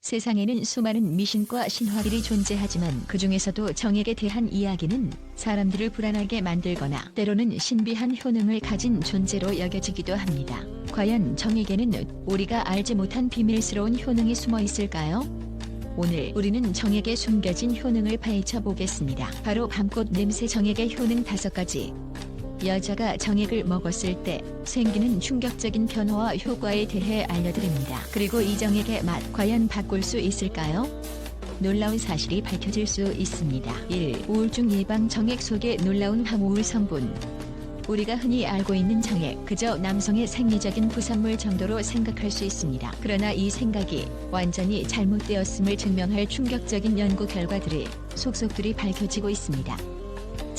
세상에는 수많은 미신과 신화들이 존재하지만 그 중에서도 정액에 대한 이야기는 사람들을 불안하게 만들거나 때로는 신비한 효능을 가진 존재로 여겨지기도 합니다. 과연 정액에는 우리가 알지 못한 비밀스러운 효능이 숨어 있을까요? 오늘 우리는 정액에 숨겨진 효능을 파헤쳐 보겠습니다. 바로 밤꽃 냄새 정액의 효능 5가지. 여자가 정액을 먹었을 때 생기는 충격적인 변화와 효과에 대해 알려드립니다. 그리고 이 정액의 맛 과연 바꿀 수 있을까요? 놀라운 사실이 밝혀질 수 있습니다. 1. 우울증 예방 정액 속의 놀라운 항우울 성분. 우리가 흔히 알고 있는 정액, 그저 남성의 생리적인 부산물 정도로 생각할 수 있습니다. 그러나 이 생각이 완전히 잘못되었음을 증명할 충격적인 연구 결과들이 속속들이 밝혀지고 있습니다.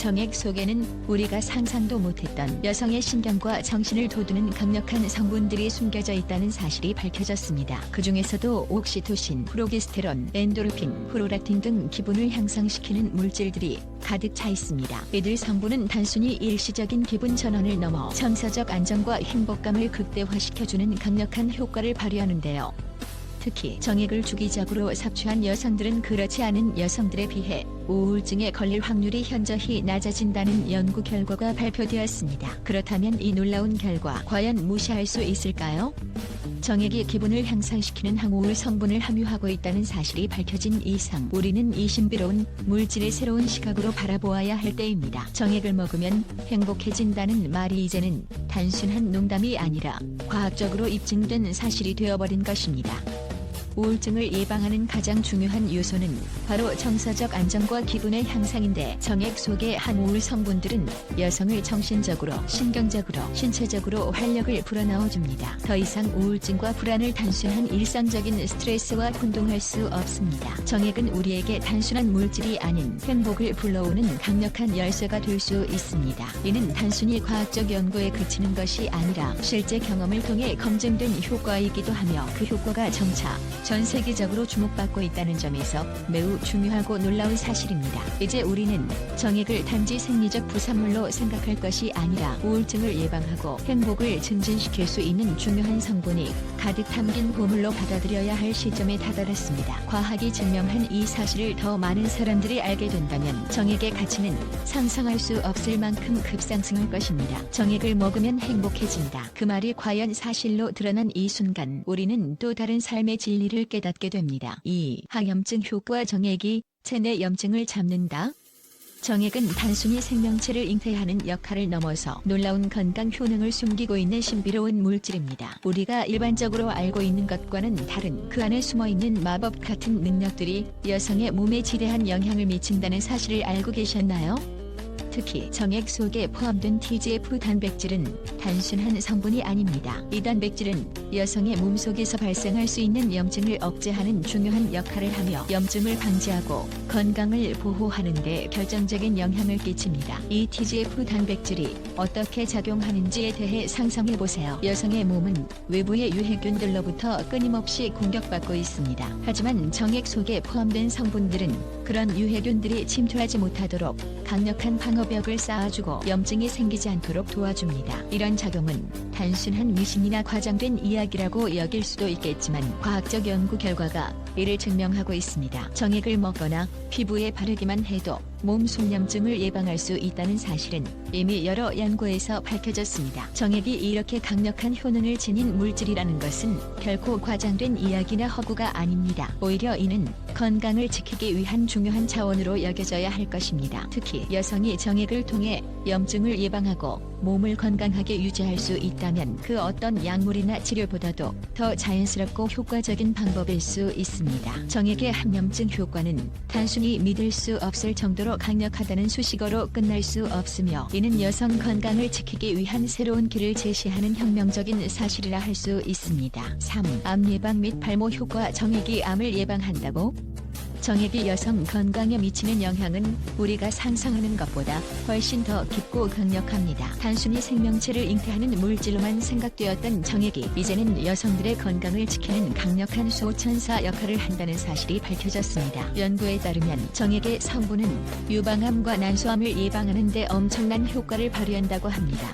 정액 속에는 우리가 상상도 못했던 여성의 신경과 정신을 돋우는 강력한 성분들이 숨겨져 있다는 사실이 밝혀졌습니다. 그 중에서도 옥시토신, 프로게스테론, 엔도르핀, 프로락틴 등 기분을 향상시키는 물질들이 가득 차 있습니다. 이들 성분은 단순히 일시적인 기분 전환을 넘어 정서적 안정과 행복감을 극대화시켜주는 강력한 효과를 발휘하는데요. 특히 정액을 주기적으로 섭취한 여성들은 그렇지 않은 여성들에 비해 우울증에 걸릴 확률이 현저히 낮아진다는 연구 결과가 발표되었습니다. 그렇다면 이 놀라운 결과 과연 무시할 수 있을까요? 정액이 기분을 향상시키는 항우울 성분을 함유하고 있다는 사실이 밝혀진 이상 우리는 이 신비로운 물질을 새로운 시각으로 바라보아야 할 때입니다. 정액을 먹으면 행복해진다는 말이 이제는 단순한 농담이 아니라 과학적으로 입증된 사실이 되어버린 것입니다. 우울증을 예방하는 가장 중요한 요소는 바로 정서적 안정과 기분의 향상인데 정액 속의 항우울 성분들은 여성을 정신적으로, 신경적으로, 신체적으로 활력을 불어넣어줍니다. 더 이상 우울증과 불안을 단순한 일상적인 스트레스와 혼동할 수 없습니다. 정액은 우리에게 단순한 물질이 아닌 행복을 불러오는 강력한 열쇠가 될 수 있습니다. 이는 단순히 과학적 연구에 그치는 것이 아니라 실제 경험을 통해 검증된 효과이기도 하며 그 효과가 점차 전 세계적으로 주목받고 있다는 점에서 매우 중요하고 놀라운 사실입니다. 이제 우리는 정액을 단지 생리적 부산물로 생각할 것이 아니라 우울증을 예방하고 행복을 증진시킬 수 있는 중요한 성분이 가득 담긴 보물로 받아들여야 할 시점에 다다랐습니다. 과학이 증명한 이 사실을 더 많은 사람들이 알게 된다면 정액의 가치는 상상할 수 없을 만큼 급상승할 것입니다. 정액을 먹으면 행복해진다. 그 말이 과연 사실로 드러난 이 순간 우리는 또 다른 삶의 진리를 깨닫게 됩니다. 2. 항염증 효과 정액이 체내 염증을 잡는다. 정액은 단순히 생명체를 잉태하는 역할을 넘어서 놀라운 건강 효능을 숨기고 있는 신비로운 물질입니다. 우리가 일반적으로 알고 있는 것과는 다른 그 안에 숨어있는 마법 같은 능력들이 여성의 몸에 지대한 영향을 미친다는 사실을 알고 계셨나요? 특히 정액 속에 포함된 TGF 단백질은 단순한 성분이 아닙니다. 이 단백질은 여성의 몸속에서 발생할 수 있는 염증을 억제하는 중요한 역할을 하며 염증을 방지하고 건강을 보호하는 데 결정적인 영향을 끼칩니다. 이 TGF 단백질이 어떻게 작용하는지에 대해 상상해보세요. 여성의 몸은 외부의 유해균들로부터 끊임없이 공격받고 있습니다. 하지만 정액 속에 포함된 성분들은 그런 유해균들이 침투하지 못하도록 강력한 방어벽을 쌓아주고 염증이 생기지 않도록 도와줍니다. 이런 작용은 단순한 미신이나 과장된 이야기라고 여길 수도 있겠지만 과학적 연구 결과가 이를 증명하고 있습니다. 정액을 먹거나 피부에 바르기만 해도 몸 속염증을 예방할 수 있다는 사실은 이미 여러 연구에서 밝혀졌습니다. 정액이 이렇게 강력한 효능을 지닌 물질이라는 것은 결코 과장된 이야기나 허구가 아닙니다. 오히려 이는 건강을 지키기 위한 중요한 자원으로 여겨져야 할 것입니다. 특히 여성이 정액을 통해 염증을 예방하고 몸을 건강하게 유지할 수 있다면 그 어떤 약물이나 치료보다도 더 자연스럽고 효과적인 방법일 수 있습니다. 정액의 항염증 효과는 단순히 믿을 수 없을 정도로 강력하다는 수식어로 끝날 수 없으며 이는 여성 건강을 지키기 위한 새로운 길을 제시하는 혁명적인 사실이라 할 수 있습니다. 3. 암 예방 및 발모 효과 정액이 암을 예방한다고? 정액이 여성 건강에 미치는 영향은 우리가 상상하는 것보다 훨씬 더 깊고 강력합니다. 단순히 생명체를 잉태하는 물질로만 생각되었던 정액이 이제는 여성들의 건강을 지키는 강력한 수호천사 역할을 한다는 사실이 밝혀졌습니다. 연구에 따르면 정액의 성분은 유방암과 난소암을 예방하는 데 엄청난 효과를 발휘한다고 합니다.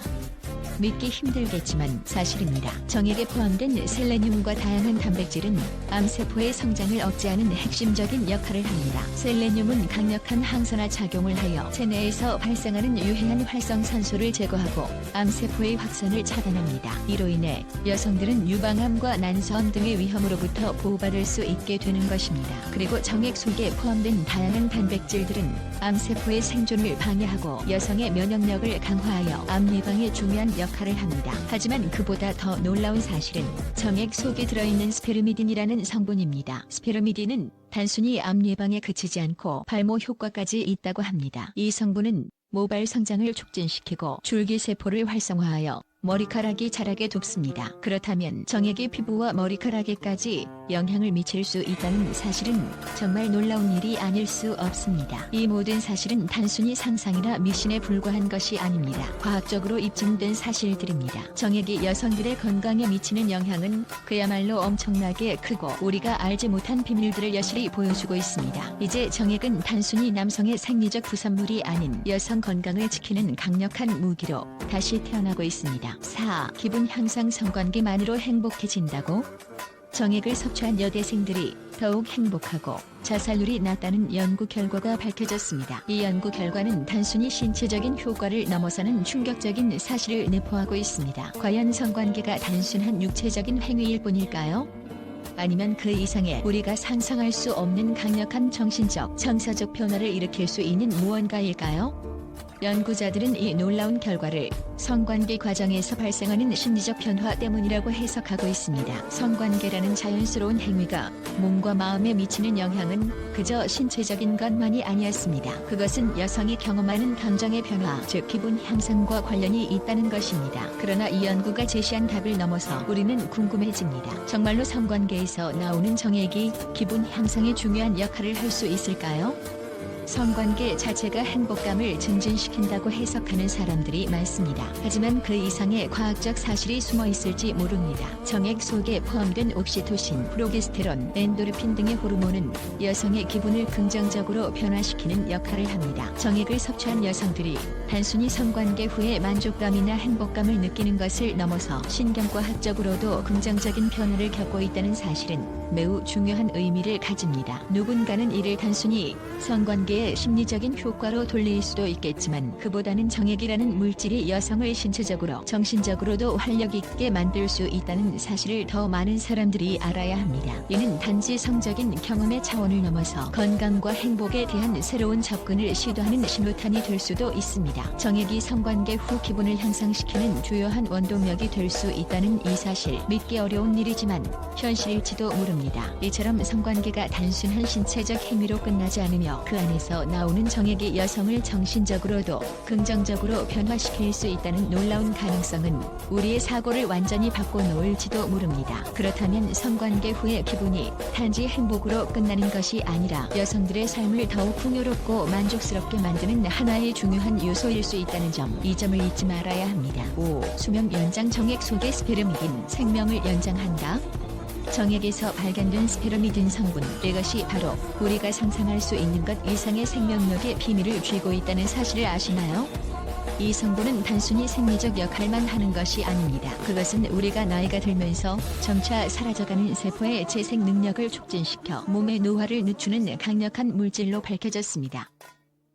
믿기 힘들겠지만 사실입니다. 정액에 포함된 셀레늄과 다양한 단백질은 암세포의 성장을 억제하는 핵심적인 역할을 합니다. 셀레늄은 강력한 항산화 작용을 하여 체내에서 발생하는 유해한 활성산소를 제거하고 암세포의 확산을 차단합니다. 이로 인해 여성들은 유방암과 난소암 등의 위험으로부터 보호받을 수 있게 되는 것입니다. 그리고 정액 속에 포함된 다양한 단백질들은 암세포의 생존을 방해하고 여성의 면역력을 강화하여 암 예방에 중요한 역할을 합니다. 하지만 그보다 더 놀라운 사실은 정액 속에 들어있는 스페르미딘이라는 성분입니다. 스페르미딘은 단순히 암 예방에 그치지 않고 발모 효과까지 있다고 합니다. 이 성분은 모발 성장을 촉진시키고 줄기세포를 활성화하여 머리카락이 자라게 돕습니다. 그렇다면 정액이 피부와 머리카락에까지 영향을 미칠 수 있다는 사실은 정말 놀라운 일이 아닐 수 없습니다. 이 모든 사실은 단순히 상상이나 미신에 불과한 것이 아닙니다. 과학적으로 입증된 사실들입니다. 정액이 여성들의 건강에 미치는 영향은 그야말로 엄청나게 크고 우리가 알지 못한 비밀들을 여실히 보여주고 있습니다. 이제 정액은 단순히 남성의 생리적 부산물이 아닌 여성 건강을 지키는 강력한 무기로 다시 태어나고 있습니다. 4. 기분 향상. 성관계만으로 행복해진다고? 정액을 섭취한 여대생들이 더욱 행복하고 자살률이 낮다는 연구 결과가 밝혀졌습니다. 이 연구 결과는 단순히 신체적인 효과를 넘어서는 충격적인 사실을 내포하고 있습니다. 과연 성관계가 단순한 육체적인 행위일 뿐일까요? 아니면 그 이상의 우리가 상상할 수 없는 강력한 정신적, 정서적 변화를 일으킬 수 있는 무언가일까요? 연구자들은 이 놀라운 결과를 성관계 과정에서 발생하는 심리적 변화 때문이라고 해석하고 있습니다. 성관계라는 자연스러운 행위가 몸과 마음에 미치는 영향은 그저 신체적인 것만이 아니었습니다. 그것은 여성이 경험하는 감정의 변화, 즉 기분 향상과 관련이 있다는 것입니다. 그러나 이 연구가 제시한 답을 넘어서 우리는 궁금해집니다. 정말로 성관계에서 나오는 정액이 기분 향상에 중요한 역할을 할 수 있을까요? 성관계 자체가 행복감을 증진시킨다고 해석하는 사람들이 많습니다. 하지만 그 이상의 과학적 사실이 숨어 있을지 모릅니다. 정액 속에 포함된 옥시토신, 프로게스테론, 엔도르핀 등의 호르몬은 여성의 기분을 긍정적으로 변화시키는 역할을 합니다. 정액을 섭취한 여성들이 단순히 성관계 후에 만족감이나 행복감을 느끼는 것을 넘어서 신경과학적으로도 긍정적인 변화를 겪고 있다는 사실은 매우 중요한 의미를 가집니다. 누군가는 이를 단순히 성관계의 심리적인 효과로 돌릴 수도 있겠지만 그보다는 정액이라는 물질이 여성을 신체적으로 정신적으로도 활력 있게 만들 수 있다는 사실을 더 많은 사람들이 알아야 합니다. 이는 단지 성적인 경험의 차원을 넘어서 건강과 행복에 대한 새로운 접근을 시도하는 신호탄이 될 수도 있습니다. 정액이 성관계 후 기분을 향상시키는 주요한 원동력이 될 수 있다는 이 사실, 믿기 어려운 일이지만 현실일지도 모릅니다. 이처럼 성관계가 단순한 신체적 행위로 끝나지 않으며 그 안에서 나오는 정액이 여성을 정신적으로도 긍정적으로 변화시킬 수 있다는 놀라운 가능성은 우리의 사고를 완전히 바꿔놓을지도 모릅니다. 그렇다면 성관계 후의 기분이 단지 행복으로 끝나는 것이 아니라 여성들의 삶을 더욱 풍요롭고 만족스럽게 만드는 하나의 중요한 요소일 수 있다는 점, 이 점을 잊지 말아야 합니다. 5. 수명 연장. 정액 속의 스페르미딘, 생명을 연장한다. 정액에서 발견된 스페르미딘 성분, 이것이 바로 우리가 상상할 수 있는 것 이상의 생명력의 비밀을 쥐고 있다는 사실을 아시나요? 이 성분은 단순히 생리적 역할만 하는 것이 아닙니다. 그것은 우리가 나이가 들면서 점차 사라져가는 세포의 재생 능력을 촉진시켜 몸의 노화를 늦추는 강력한 물질로 밝혀졌습니다.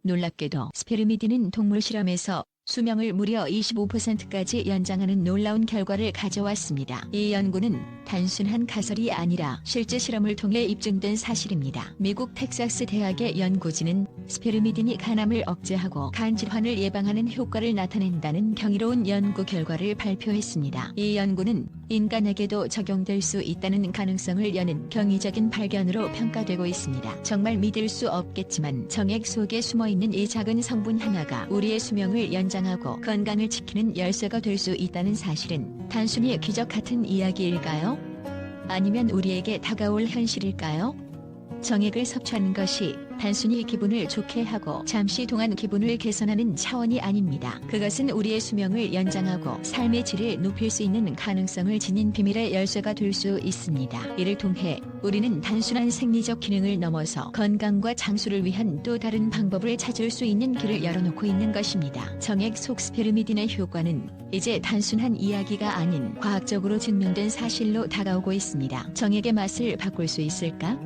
놀랍게도 스페르미딘은 동물 실험에서 수명을 무려 25%까지 연장하는 놀라운 결과를 가져왔습니다. 이 연구는 단순한 가설이 아니라 실제 실험을 통해 입증된 사실입니다. 미국 텍사스 대학의 연구진은 스페르미딘이 간암을 억제하고 간 질환을 예방하는 효과를 나타낸다는 경이로운 연구 결과를 발표했습니다. 이 연구는 인간에게도 적용될 수 있다는 가능성을 여는 경이적인 발견으로 평가되고 있습니다. 정말 믿을 수 없겠지만 정액 속에 숨어있는 이 작은 성분 하나가 우리의 수명을 연장하고 건강을 지키는 열쇠가 될 수 있다는 사실은 단순히 기적 같은 이야기일까요? 아니면 우리에게 다가올 현실일까요? 정액을 섭취하는 것이 단순히 기분을 좋게 하고 잠시 동안 기분을 개선하는 차원이 아닙니다. 그것은 우리의 수명을 연장하고 삶의 질을 높일 수 있는 가능성을 지닌 비밀의 열쇠가 될 수 있습니다. 이를 통해 우리는 단순한 생리적 기능을 넘어서 건강과 장수를 위한 또 다른 방법을 찾을 수 있는 길을 열어놓고 있는 것입니다. 정액 속 스페르미딘의 효과는 이제 단순한 이야기가 아닌 과학적으로 증명된 사실로 다가오고 있습니다. 정액의 맛을 바꿀 수 있을까?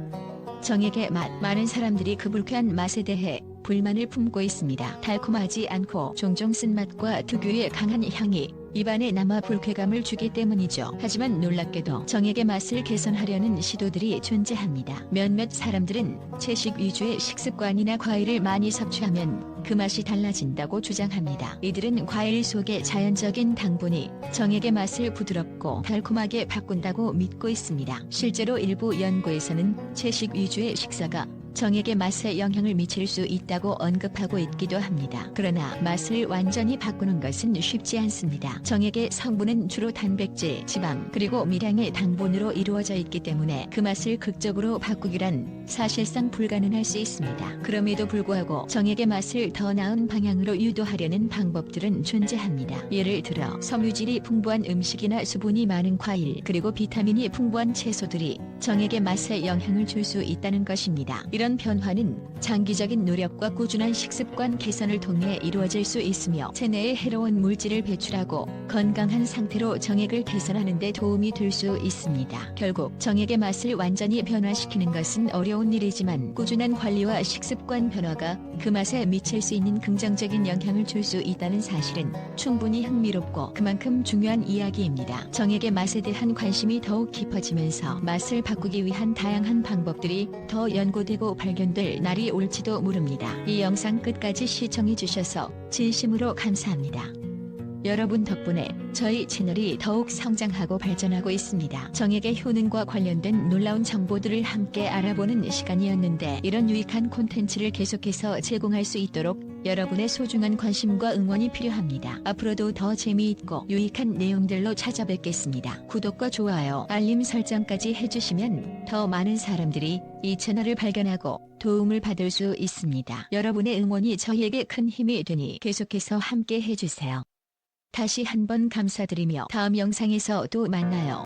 정액의 맛. 많은 사람들이 그 불쾌한 맛에 대해 불만을 품고 있습니다. 달콤하지 않고 종종 쓴맛과 특유의 강한 향이 입안에 남아 불쾌감을 주기 때문이죠. 하지만 놀랍게도 정액의 맛을 개선하려는 시도들이 존재합니다. 몇몇 사람들은 채식 위주의 식습관이나 과일을 많이 섭취하면 그 맛이 달라진다고 주장합니다. 이들은 과일 속의 자연적인 당분이 정액의 맛을 부드럽고 달콤하게 바꾼다고 믿고 있습니다. 실제로 일부 연구에서는 채식 위주의 식사가 정액의 맛에 영향을 미칠 수 있다고 언급하고 있기도 합니다. 그러나 맛을 완전히 바꾸는 것은 쉽지 않습니다. 정액의 성분은 주로 단백질, 지방, 그리고 미량의 당분으로 이루어져 있기 때문에 그 맛을 극적으로 바꾸기란 사실상 불가능할 수 있습니다. 그럼에도 불구하고 정액의 맛을 더 나은 방향으로 유도하려는 방법들은 존재합니다. 예를 들어 섬유질이 풍부한 음식이나 수분이 많은 과일, 그리고 비타민이 풍부한 채소들이 정액의 맛에 영향을 줄 수 있다는 것입니다. 이런 변화는 장기적인 노력과 꾸준한 식습관 개선을 통해 이루어질 수 있으며 체내에 해로운 물질을 배출하고 건강한 상태로 정액을 개선하는 데 도움이 될 수 있습니다. 결국 정액의 맛을 완전히 변화시키는 것은 어려운 일이지만 꾸준한 관리와 식습관 변화가 그 맛에 미칠 수 있는 긍정적인 영향을 줄 수 있다는 사실은 충분히 흥미롭고 그만큼 중요한 이야기입니다. 정액의 맛에 대한 관심이 더욱 깊어지면서 맛을 바꾸기 위한 다양한 방법들이 더 연구되고 발견될 날이 올지도 모릅니다. 이 영상 끝까지 시청해주셔서 진심으로 감사합니다. 여러분 덕분에 저희 채널이 더욱 성장하고 발전하고 있습니다. 정액의 효능과 관련된 놀라운 정보들을 함께 알아보는 시간이었는데 이런 유익한 콘텐츠를 계속해서 제공할 수 있도록 여러분의 소중한 관심과 응원이 필요합니다. 앞으로도 더 재미있고 유익한 내용들로 찾아뵙겠습니다. 구독과 좋아요, 알림 설정까지 해주시면 더 많은 사람들이 이 채널을 발견하고 도움을 받을 수 있습니다. 여러분의 응원이 저희에게 큰 힘이 되니 계속해서 함께 해주세요. 다시 한번 감사드리며 다음 영상에서 또 만나요.